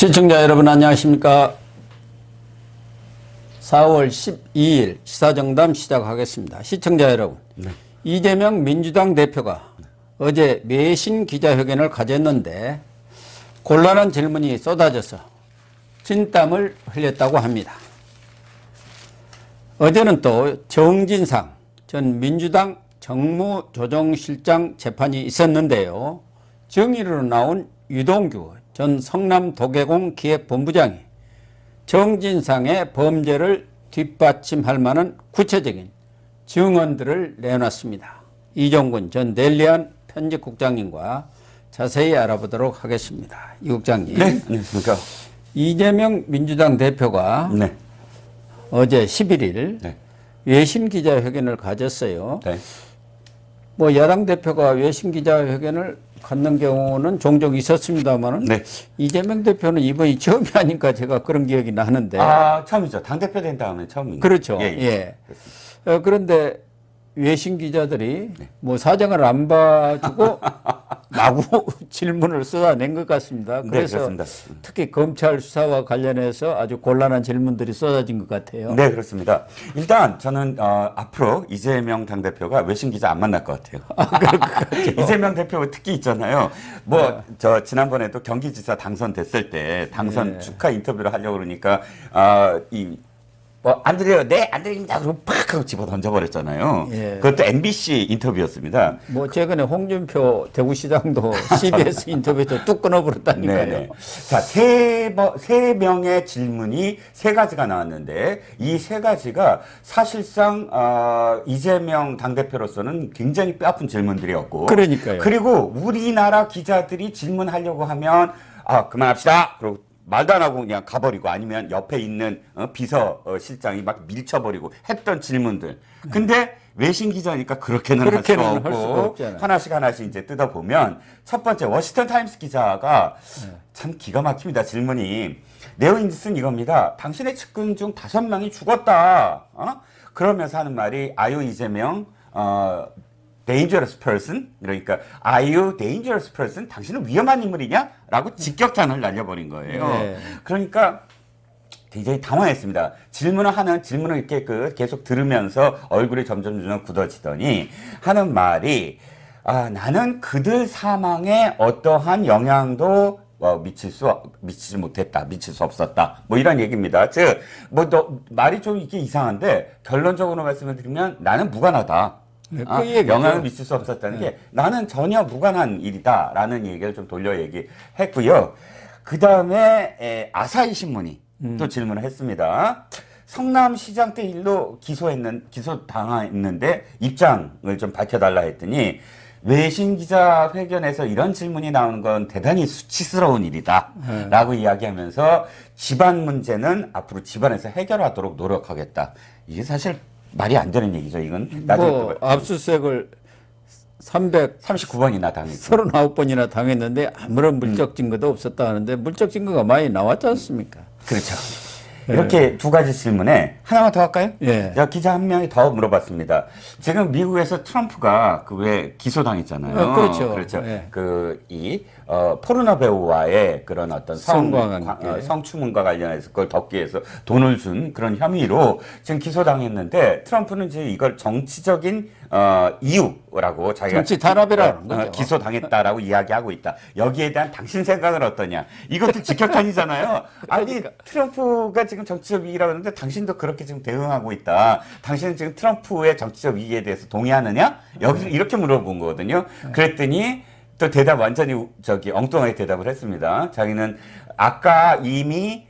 시청자 여러분 안녕하십니까. 4월 12일 시사정담 시작하겠습니다. 시청자 여러분, 이재명 민주당 대표가 어제 외신 기자회견을 가졌는데 곤란한 질문이 쏟아져서 진땀을 흘렸다고 합니다. 어제는 또 정진상 전 민주당 정무조정실장 재판이 있었는데요. 정의로 나온 유동규 전 성남도계공 기획본부장이 정진상의 범죄를 뒷받침할 만한 구체적인 증언들을 내놨습니다. 이종근 전 델리안 편집국장님과 자세히 알아보도록 하겠습니다. 이 국장님. 네, 안녕하십니까. 이재명 민주당 대표가 네. 어제 11일 네. 외신 기자회견을 가졌어요. 네. 뭐 야당 대표가 외신 기자회견을 갖는 경우는 종종 있었습니다만은 네. 이재명 대표는 이번이 처음이 아닌가 제가 그런 기억이 나는데. 아, 처음이죠. 당대표 된 다음에 처음입니다. 그렇죠. 예. 예. 그런데 외신 기자들이 뭐 사정을 안 봐주고 마구 질문을 쏟아낸 것 같습니다. 그래서 네, 특히 검찰 수사와 관련해서 아주 곤란한 질문들이 쏟아진 것 같아요. 네, 그렇습니다. 일단 저는 앞으로 이재명 당대표가 외신 기자 안 만날 것 같아요. 이재명 대표 특기 있잖아요. 뭐 저 지난번에도 경기지사 당선됐을 때 당선 축하 인터뷰를 하려고 그러니까 안 들려요. 네, 안 들립니다. 그러고 팍 하고 집어 던져버렸잖아요. 예. 그것도 MBC 인터뷰였습니다. 뭐 최근에 홍준표 대구시장도 CBS 인터뷰에서 뚝 끊어버렸다니까요. 네네. 자, 세 명의 질문이 세 가지가 나왔는데 이 세 가지가 사실상 이재명 당대표로서는 굉장히 뼈아픈 질문들이었고, 그러니까요. 그리고 우리나라 기자들이 질문하려고 하면 그만합시다. 그리고 말도 안 하고 그냥 가버리고 아니면 옆에 있는 비서실장이 막 밀쳐버리고 했던 질문들. 근데 외신 기자니까 그렇게는 할 수가 없고 하나씩 이제 뜯어보면 첫 번째 워싱턴 타임스 기자가 참 기가 막힙니다. 질문이. 내용인즉슨 이겁니다. 당신의 측근 중 5명이 죽었다. 그러면서 하는 말이 아유 이재명 dangerous person? 그러니까 are you dangerous person? 당신은 위험한 인물이냐? 라고 직격탄을 날려버린 거예요. 네. 그러니까 굉장히 당황했습니다. 질문을 이렇게 계속 들으면서 얼굴이 점점 굳어지더니 하는 말이 나는 그들 사망에 어떠한 영향도 미치지 못했다, 미칠 수 없었다, 뭐 이런 얘기입니다. 즉, 말이 좀 이게 이상한데 결론적으로 말씀을 드리면 나는 무관하다. 영향을 미칠 수 없었다는 게 나는 전혀 무관한 일이다라는 얘기를 좀 돌려 얘기했고요. 그 다음에 아사히 신문이 또 질문을 했습니다. 성남시장 때 일로 기소당했는데 입장을 좀 밝혀달라 했더니 외신 기자회견에서 이런 질문이 나오는 건 대단히 수치스러운 일이다 라고 이야기하면서 집안 문제는 앞으로 집안에서 해결하도록 노력하겠다. 이게 사실 말이 안 되는 얘기죠. 이건 나중에 압수수색을 339번이나 당했고 39번이나 당했는데 아무런 물적 증거도 없었다 하는데 물적 증거가 많이 나왔지 않습니까? 그렇죠. 이렇게 두 가지 질문에 하나만 더 할까요? 예. 기자 한 명이 더 물어봤습니다. 지금 미국에서 트럼프가 왜 기소당했잖아요. 그렇죠. 그렇죠. 예. 포르노 배우와의 그런 어떤 성추문과 관련해서 그걸 덮기 위해서 돈을 준 그런 혐의로 지금 기소당했는데 트럼프는 이제 이걸 정치적인 이유라고 자기가 정치 탄압이라는 거죠. 기소당했다라고 이야기하고 있다. 여기에 대한 당신 생각은 어떠냐? 이것도 직격탄이잖아요. 아니 트럼프가 지금 정치적 위기라고 하는데 당신도 그렇게 지금 대응하고 있다. 당신은 지금 트럼프의 정치적 위기에 대해서 동의하느냐? 여기서 이렇게 물어본 거거든요. 그랬더니 또 대답 완전히 엉뚱하게 대답을 했습니다. 자기는 아까 이미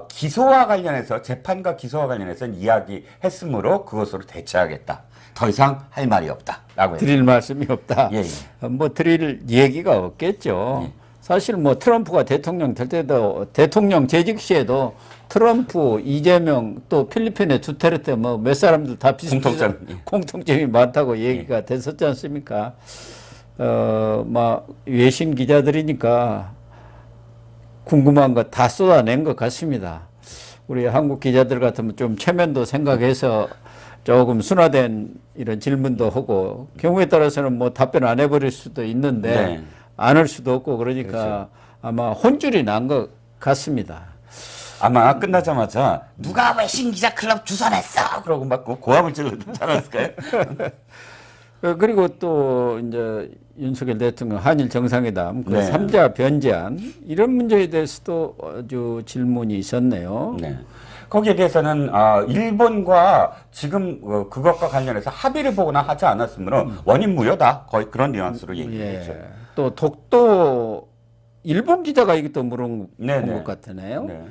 기소와 관련해서 재판과 기소와 관련해서는 이야기했으므로 그것으로 대처하겠다. 더 이상 할 말이 없다라고 드릴 말씀이 없다. 예. 뭐 드릴 얘기가 없겠죠. 예. 사실 뭐 트럼프가 대통령 될 때도 대통령 재직 시에도 트럼프, 이재명 또 필리핀의 두테르테 뭐 몇 사람들 다 비슷한 공통점이 많다고 얘기가 됐었지 않습니까? 막 외신 기자들이니까 궁금한 거 다 쏟아낸 것 같습니다. 우리 한국 기자들 같으면 좀 체면도 생각해서 조금 순화된 이런 질문도 하고 경우에 따라서는 뭐 답변 안 해버릴 수도 있는데 안 할 수도 없고 그러니까 그렇죠. 아마 혼쭐이 난 것 같습니다. 아마 끝나자마자 누가 외신 기자 클럽 주선했어 그러고 막 고함을 질렀지 않았을까요? 그리고 또 이제 윤석열 대통령 한일 정상회담 그 네. 3자 변제안 이런 문제에 대해서도 아주 질문이 있었네요. 네. 거기에 대해서는 일본과 지금 그것과 관련해서 합의를 보거나 하지 않았으므로 원인 무효다. 거의 그런 뉘앙스로 얘기했죠. 예. 또 독도 일본 기자가 이것도 물은 네네. 것 같으네요. 네.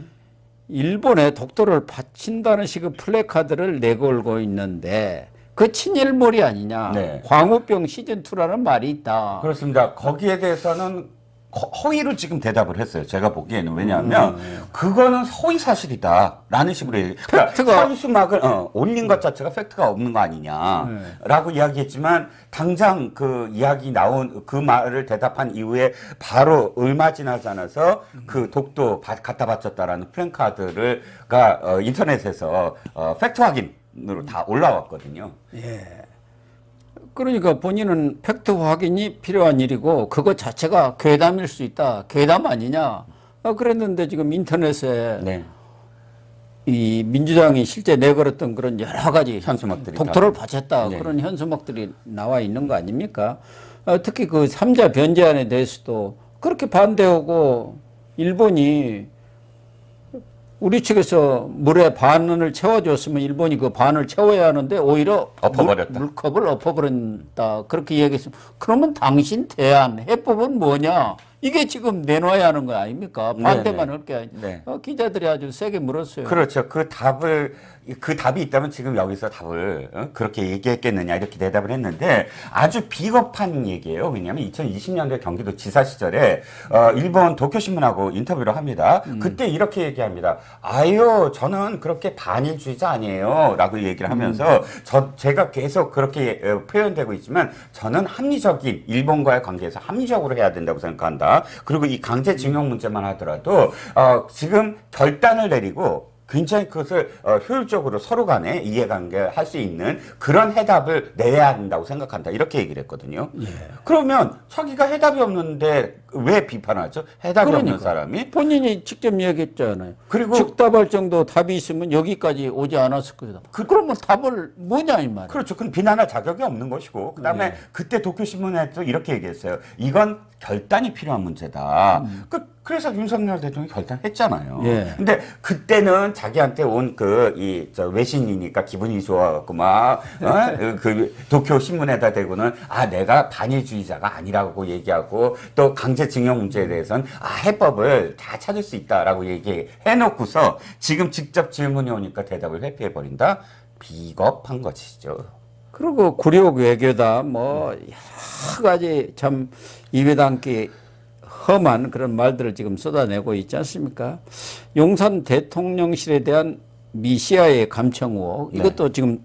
일본에 독도를 바친다는 식의 플래카드를 내걸고 있는데 그 친일몰이 아니냐. 네. 광우병 시즌2라는 말이 있다. 그렇습니다. 거기에 대해서는 허위로 지금 대답을 했어요. 제가 보기에는. 왜냐하면 그거는 허위 사실이다라는 식으로 그러니까 팩트가 현수막을 올린 것 자체가 팩트가 없는 거 아니냐라고 이야기했지만 당장 그 이야기 나온 그 말을 대답한 이후에 바로 얼마 지나지 않아서 그 독도 갖다 바쳤다라는 플랜카드가 인터넷에서 팩트 확인으로 다 올라왔거든요. 예. 그러니까 본인은 팩트 확인이 필요한 일이고 그것 자체가 괴담일 수 있다. 괴담 아니냐. 그랬는데 지금 인터넷에 네. 이 민주당이 실제 내걸었던 그런 여러 가지 현수막들이 독도를 바쳤다. 네. 그런 현수막들이 나와 있는 거 아닙니까? 특히 그 3자 변제안에 대해서도 그렇게 반대하고 일본이 우리 측에서 물의 반을 채워줬으면 일본이 그 반을 채워야 하는데 오히려 엎어버렸다. 물컵을 엎어버린다. 그렇게 이야기했으면 그러면 당신 대안 해법은 뭐냐? 이게 지금 내놔야 하는 거 아닙니까? 반대만 할 게 아니라 네. 기자들이 아주 세게 물었어요. 그렇죠. 그 답이 있다면 지금 여기서 답을 그렇게 얘기했겠느냐 이렇게 대답을 했는데 아주 비겁한 얘기예요. 왜냐하면 2020년도에 경기도 지사 시절에 일본 도쿄신문하고 인터뷰를 합니다. 그때 이렇게 얘기합니다. 아유, 저는 그렇게 반일주의자 아니에요. 라고 얘기를 하면서 제가 계속 그렇게 표현되고 있지만 저는 합리적인 일본과의 관계에서 합리적으로 해야 된다고 생각한다. 그리고 이 강제징용 문제만 하더라도 지금 결단을 내리고 굉장히 그것을 효율적으로 서로 간에 이해관계 할 수 있는 그런 해답을 내야 한다고 생각한다. 이렇게 얘기를 했거든요. 예. 그러면 자기가 해답이 없는데 왜 비판하죠? 해답이 없는 사람이? 본인이 직접 얘기했잖아요. 그리고 즉답할 정도 답이 있으면 여기까지 오지 않았을 거다. 그러면 답을 뭐냐 이 말이에요. 그렇죠. 그건 비난할 자격이 없는 것이고 그다음에 네. 그때 도쿄신문에도 이렇게 얘기했어요. 이건 결단이 필요한 문제다. 그래서 윤석열 대통령이 결단했잖아요. 예. 근데 그때는 자기한테 온 외신이니까 기분이 좋아갖고 막 그 도쿄신문에다 대고는 내가 반일주의자가 아니라고 얘기하고 또 강제징용 문제에 대해서는 해법을 다 찾을 수 있다라고 얘기해놓고서 지금 직접 질문이 오니까 대답을 회피해버린다. 비겁한 것이죠. 그리고 굴욕 외교다 뭐 여러 가지 참 입에 담기 험한 그런 말들을 지금 쏟아내고 있지 않습니까? 용산 대통령실에 대한 미시아의 감청 의혹 네. 이것도 지금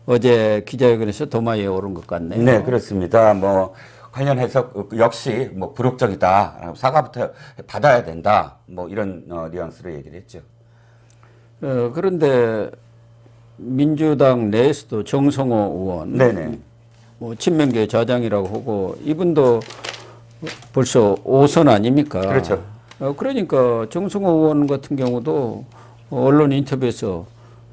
어제 기자회견에서 도마 위에 오른 것 같네요. 네, 그렇습니다. 뭐 관련해서 역시 뭐 굴욕적이다. 사과부터 받아야 된다. 뭐 이런 뉘앙스로 얘기를 했죠. 그런데 민주당 내에서도 정성호 의원, 네네. 뭐 친명계 좌장이라고 하고 이분도 벌써 5선 아닙니까? 그렇죠. 그러니까 정성호 의원 같은 경우도 언론 인터뷰에서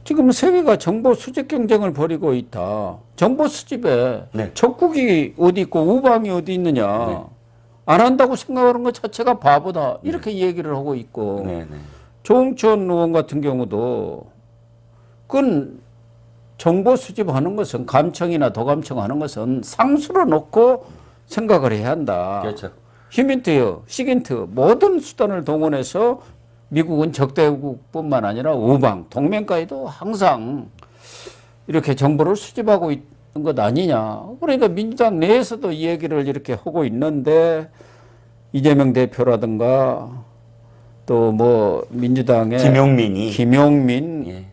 지금 세계가 정보 수집 경쟁을 벌이고 있다. 정보 수집에 네. 적국이 어디 있고 우방이 어디 있느냐. 네. 안 한다고 생각하는 것 자체가 바보다. 이렇게 얘기를 하고 있고. 네네. 조응천 의원 같은 경우도 그건 정보 수집하는 것은 감청이나 도감청하는 것은 상수로 놓고 생각을 해야 한다. 그렇죠. 휴민트, 시긴트 모든 수단을 동원해서 미국은 적대국뿐만 아니라 우방, 동맹까지도 항상 이렇게 정보를 수집하고 있는 것 아니냐. 그러니까 민주당 내에서도 이 얘기를 이렇게 하고 있는데 이재명 대표라든가 또 뭐 민주당의 김용민 예.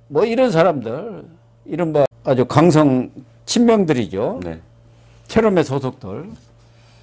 뭐 이런 사람들 이른바 아주 강성 친명들이죠. 네. 체험의 소속들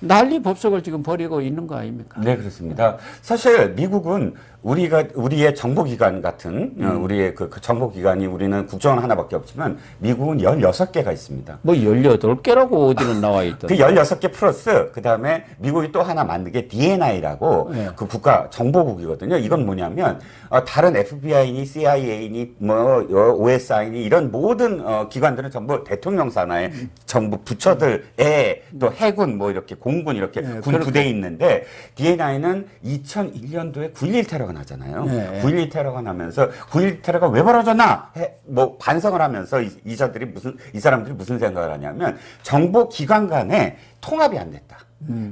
난리 법석을 지금 벌이고 있는 거 아닙니까? 네, 그렇습니다. 사실 미국은 우리의 정보기관 같은, 우리의 그 정보기관이 우리는 국정원 하나밖에 없지만 미국은 16개가 있습니다. 뭐 18개라고 어디는 나와 있던데. 그 16개 플러스 그 다음에 미국이 또 하나 만든 게 DNI라고 네. 그 국가 정보국이거든요. 이건 뭐냐면 다른 FBI니 CIA니 뭐 OSI니 이런 모든 기관들은 전부 대통령 산하의 정부 부처들의 또 해군 뭐 이렇게 공군 이렇게 네, 군 부대에 있는데 DNI는 2001년도에 9.11 테러가 나잖아요. 네. 9.11 테러가 나면서 9.11 테러가 왜 벌어졌나 뭐 반성을 하면서 이 사람들이 무슨 생각을 하냐면 정보 기관 간에 통합이 안 됐다.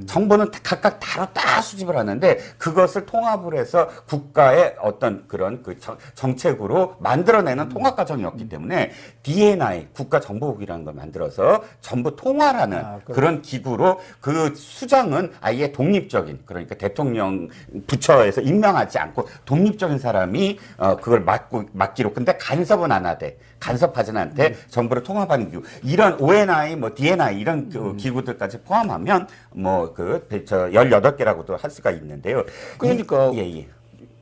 정보는 각각 다 수집을 하는데 그것을 통합을 해서 국가의 어떤 그런 그 정책으로 만들어내는 통합 과정이었기 때문에 DNI 국가정보국이라는 걸 만들어서 전부 통화하는 그런 기구로 그 수장은 아예 독립적인 그러니까 대통령 부처에서 임명하지 않고 독립적인 사람이 그걸 맡기로 근데 간섭은 안 하되 간섭하지는 않대 정보를 통합하는 기구 이런 ONI 뭐 DNI 이런 그 기구들까지 포함하면 뭐 그 18개라고도 할 수가 있는데요. 그러니까 예.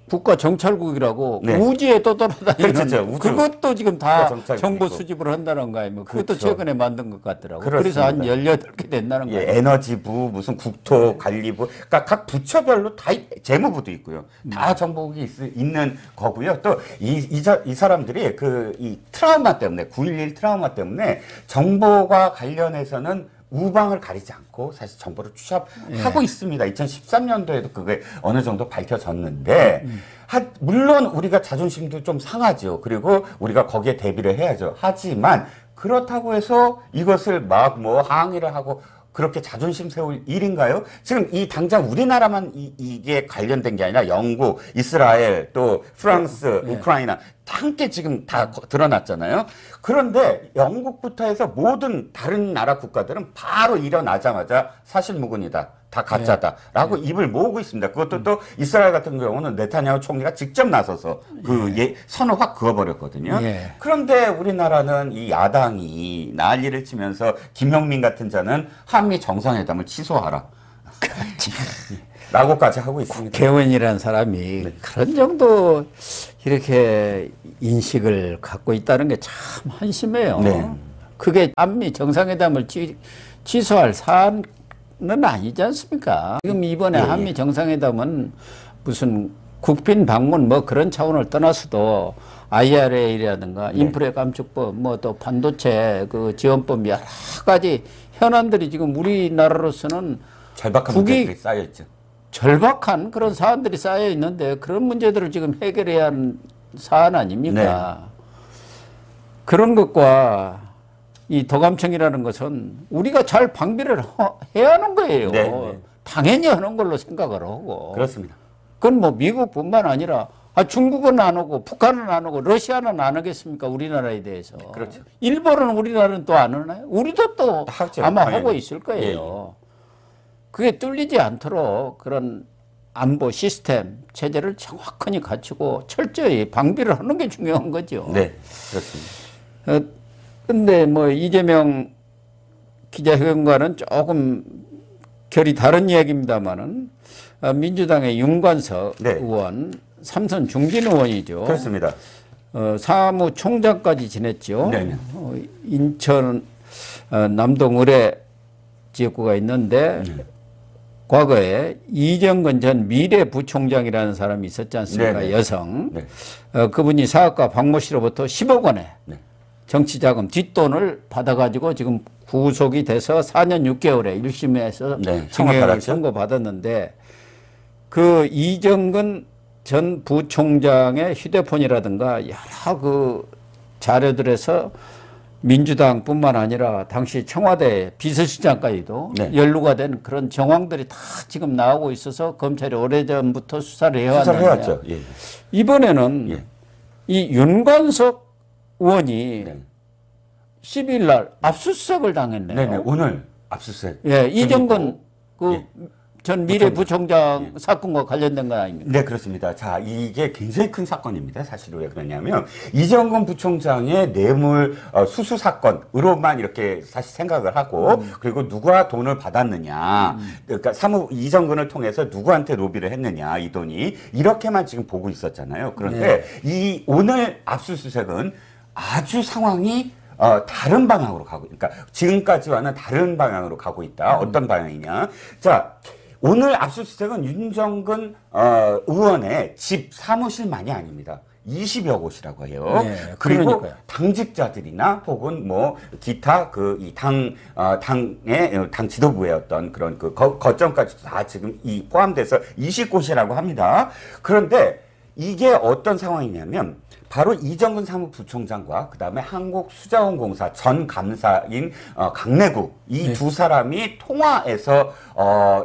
국가정찰국이라고 네. 우주에 떠돌아다니는 그렇죠, 우주. 그것도 지금 다 국가정찰국이고. 정보 수집을 한다는 거 아니면 그것도 그렇죠. 최근에 만든 것 같더라고요. 그렇습니다. 그래서 한 18개 된다는 거예요. 예, 에너지부, 무슨 국토관리부, 그러니까 각 부처별로 다 재무부도 있고요. 다 정보국이 있는 거고요. 또 이 사람들이 이 트라우마 때문에 9.11 트라우마 때문에 정보와 관련해서는 우방을 가리지 않고 사실 정보를 취합하고 있습니다. 2013년도에도 그게 어느 정도 밝혀졌는데 물론 우리가 자존심도 좀 상하죠. 그리고 우리가 거기에 대비를 해야죠. 하지만 그렇다고 해서 이것을 막 뭐 항의를 하고 그렇게 자존심 세울 일인가요? 지금 당장 우리나라만 이게 관련된 게 아니라 영국, 이스라엘, 또 프랑스, 우크라이나 함께 지금 다 드러났잖아요. 그런데 영국부터 해서 모든 다른 나라 국가들은 바로 일어나자마자 사실무근이다. 다 가짜다라고 입을 모으고 있습니다. 그것도 또 이스라엘 같은 경우는 네타냐후 총리가 직접 나서서 선을 확 그어버렸거든요. 예. 그런데 우리나라는 이 야당이 난리를 치면서 김용민 같은 자는 한미 정상회담을 취소하라. 라고까지 하고 있습니다. 개원이라는 사람이 그런 정도 이렇게 인식을 갖고 있다는 게 참 한심해요. 네. 그게 한미 정상회담을 취소할 사안은 아니지 않습니까? 지금 이번에 한미 정상회담은 무슨 국빈 방문 뭐 그런 차원을 떠나서도 IRA라든가 인프레 감축법 뭐 또 반도체 그 지원법 여러 가지 현안들이 지금 우리나라로서는 절박한 문제들이 쌓여 있죠. 절박한 그런 사안들이 쌓여 있는데 그런 문제들을 지금 해결해야 하는 사안 아닙니까? 그런 것과 이 도감청이라는 것은 우리가 잘 방비를 해야 하는 거예요. 당연히 하는 걸로 생각을 하고. 그렇습니다. 그건 뭐 미국뿐만 아니라 중국은 안 하고 북한은 안 하고 러시아는 안 하겠습니까? 우리나라에 대해서. 그렇죠. 일본은 우리나라는 또 안 하나요? 우리도 또 하죠, 아마 당연히. 하고 있을 거예요. 그게 뚫리지 않도록 그런 안보 시스템 체제를 정확하게 갖추고 철저히 방비를 하는 게 중요한 거죠. 네, 그렇습니다. 근데 뭐 이재명 기자회견과는 조금 결이 다른 이야기입니다만은 민주당의 윤관석 의원, 삼선 중진 의원이죠. 그렇습니다. 사무총장까지 지냈죠. 네. 인천 남동 의뢰 지역구가 있는데 과거에 이정근 전 미래부총장이라는 사람이 있었지 않습니까? 네네. 여성. 그분이 사학과 박모 씨로부터 10억 원의 정치자금 뒷돈을 받아가지고 지금 구속이 돼서 4년 6개월에 1심에서 징역을 선고받았는데 그 이정근 전 부총장의 휴대폰이라든가 여러 그 자료들에서 민주당뿐만 아니라 당시 청와대 비서실장까지도 연루가 된 그런 정황들이 다 지금 나오고 있어서 검찰이 오래전부터 수사를 해왔는데 이번에는 이 윤관석 의원이 12일 날 압수수색을 당했네요. 네네, 오늘 압수수색. 예, 이정근 전 미래부총장 사건과 관련된 건 아닙니까? 네, 그렇습니다. 자, 이게 굉장히 큰 사건입니다. 사실 왜 그러냐면 이정근 부총장의 뇌물 수수 사건으로만 이렇게 사실 생각을 하고 그리고 누가 돈을 받았느냐, 그러니까 이정근을 통해서 누구한테 로비를 했느냐, 이 돈이 이렇게만 지금 보고 있었잖아요. 그런데 이 오늘 압수수색은 아주 상황이 다른 방향으로 가고, 그러니까 지금까지와는 다른 방향으로 가고 있다. 어떤 방향이냐? 자. 오늘 압수수색은 윤정근 의원의 집 사무실만이 아닙니다. 20여 곳이라고 해요. 네, 그리고 그러니까요. 당직자들이나 혹은 뭐 기타 그 이 당의 당 지도부의 어떤 그런 그 거점까지 다 지금 이 포함돼서 20곳이라고 합니다. 그런데 이게 어떤 상황이냐면 바로 이정근 사무부총장과 그다음에 한국수자원공사 전 감사인 강내국 이 두 사람이 통화에서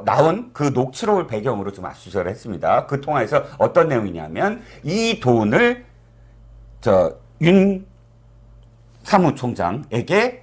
나온 그 녹취록을 배경으로 좀 압수수색을 했습니다. 그 통화에서 어떤 내용이냐면 이 돈을 윤 사무총장에게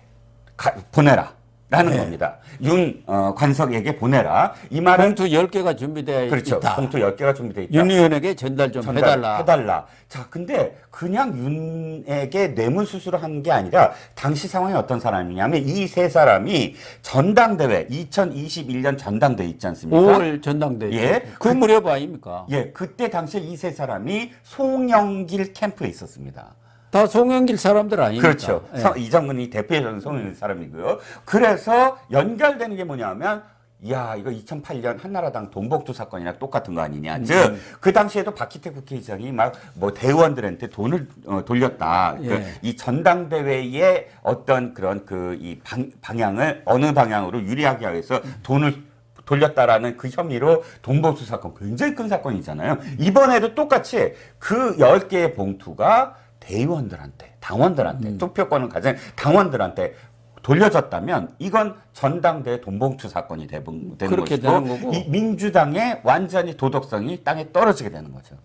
보내라. 라는 겁니다. 윤 관석에게 보내라. 이 말은 봉투 10개가 준비되어 그렇죠. 있다. 봉투 10개가 준비되어 있다. 윤 의원에게 전달 좀 해달라. 자, 근데 그냥 윤에게 뇌물수수를 한 게 아니라 당시 상황이 어떤 사람이냐면 이 세 사람이 전당대회 2021년 전당대회 있지 않습니까? 5월 전당대회. 예. 그 무렵 아닙니까? 예, 그때 당시에 이 세 사람이 송영길 캠프에 있었습니다. 다 송영길 사람들 아닙니까? 그렇죠. 예. 이정근이 대표적인 송영길 사람이고요. 그래서 연결되는 게 뭐냐면 이야, 이거 2008년 한나라당 돈복두 사건이랑 똑같은 거 아니냐. 즉, 그 당시에도 박희태 국회의장이 막 뭐 대의원들한테 돈을 돌렸다. 예. 이 전당대회의 어떤 그런 이 방향을 어느 방향으로 유리하게 하기 위해서 돈을 돌렸다라는 그 혐의로 돈복두 사건 굉장히 큰 사건이잖아요. 이번에도 똑같이 그 10개의 봉투가 대의원들한테, 당원들한테, 투표권을 가진 당원들한테 돌려졌다면 이건 전당대회 돈봉투 사건이 되는 그렇게 것이고 되는 거고. 이 민주당의 완전히 도덕성이 땅에 떨어지게 되는 거죠.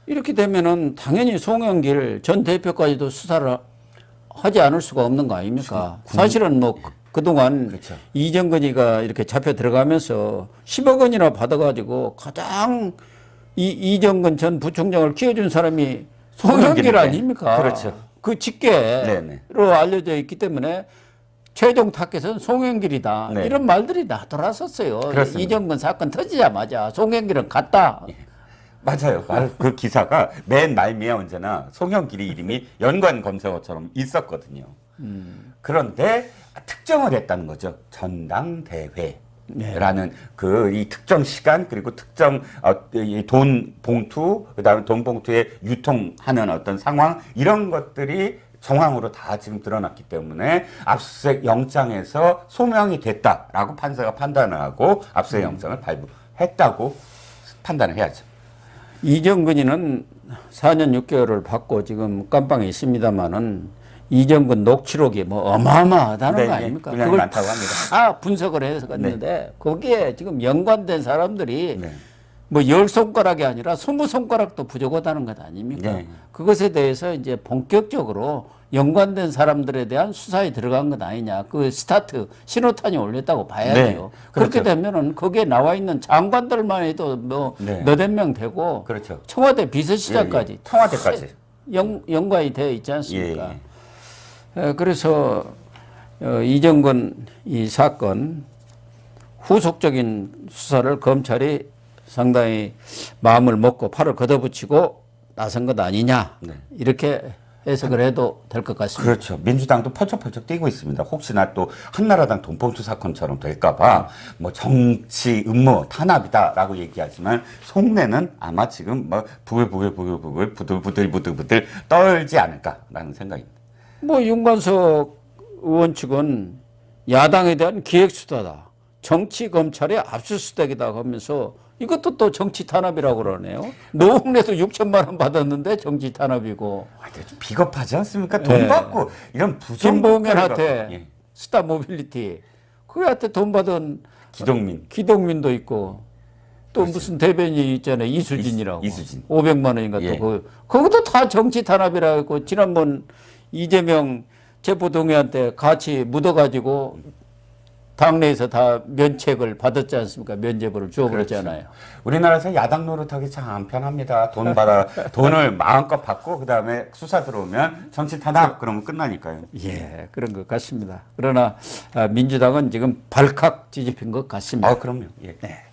이렇게 되면은 당연히 송영길 전 대표까지도 수사를 하지 않을 수가 없는 거 아닙니까? 사실은 뭐 그동안 그렇죠. 이정근이가 이렇게 잡혀 들어가면서 10억 원이나 받아가지고 가장 이정근 전 부총장을 키워준 사람이 송영길 아닙니까? 그렇죠. 그 직계로 네네. 알려져 있기 때문에 최종 타겟은 송영길이다. 네. 이런 말들이 다 돌았었어요. 그렇습니다. 이정근 사건 터지자마자 송영길은 갔다. 맞아요. 그 기사가 맨 말미에 언제나 송영길이 이름이 연관 검색어처럼 있었거든요. 그런데 특정을 했다는 거죠. 전당대회라는 그 이 특정 시간 그리고 특정 이 돈 봉투 그다음에 돈 봉투에 유통하는 어떤 상황 이런 것들이 정황으로 다 지금 드러났기 때문에 압수수색 영장에서 소명이 됐다라고 판사가 판단을 하고 압수수색 영장을 발부했다고 판단을 해야죠. 이정근이는 4년 6개월을 받고 지금 깜빵에 있습니다만은 이정근 녹취록이 뭐 어마어마하다는 네, 거 아닙니까? 분량이 그걸 많다고 합니다. 다 분석을 해서 갔는데 거기에 지금 연관된 사람들이 네. 뭐 10손가락이 아니라 20손가락도 부족하다는 것 아닙니까? 네. 그것에 대해서 이제 본격적으로 연관된 사람들에 대한 수사에 들어간 것 아니냐. 그 스타트, 신호탄이 올렸다고 봐야 네. 돼요. 그렇게 그렇죠. 되면은 거기에 나와 있는 장관들만 해도 뭐 네. 몇백 명 되고 그렇죠. 청와대 비서실장까지 예, 예. 청와대까지. 연관이 되어 있지 않습니까? 예. 그래서 이정근 이 사건 후속적인 수사를 검찰이 상당히 마음을 먹고 팔을 걷어붙이고 나선 것 아니냐 네. 이렇게 해석을 해도 될 것 같습니다. 그렇죠. 민주당도 펄쩍펄쩍 뛰고 있습니다. 혹시나 또 한나라당 돈봉투 사건처럼 될까봐 뭐 정치 음모 탄압이다라고 얘기하지만 속내는 아마 지금 뭐 부글부글 부들부들 떨지 않을까라는 생각입니다. 뭐 윤관석 의원 측은 야당에 대한 기획수사다. 정치 검찰의 압수수색이다 하면서 이것도 또 정치 탄압이라고 그러네요. 노웅래도 6천만 원 받았는데 정치 탄압이고. 좀 비겁하지 않습니까? 돈 받고 이런 부정 김봉현한테 예. 스타 모빌리티 그한테 돈 받은 기동민도 있고 또 그렇지. 무슨 대변인 있잖아요. 이수진이라고. 이수진. 500만 원인가 예. 또 그것도 다 정치 탄압이라고 했고 지난번 이재명 체포동의한테 같이 묻어가지고 당내에서 다 면책을 받았지 않습니까? 면죄부를 주어버렸잖아요. 우리나라에서 야당 노릇하기 참 편합니다. 돈을 마음껏 받고 그다음에 수사 들어오면 정치 탄압 그러면 끝나니까요. 예, 그런 것 같습니다. 그러나 민주당은 지금 발칵 뒤집힌 것 같습니다. 그럼요. 예. 네.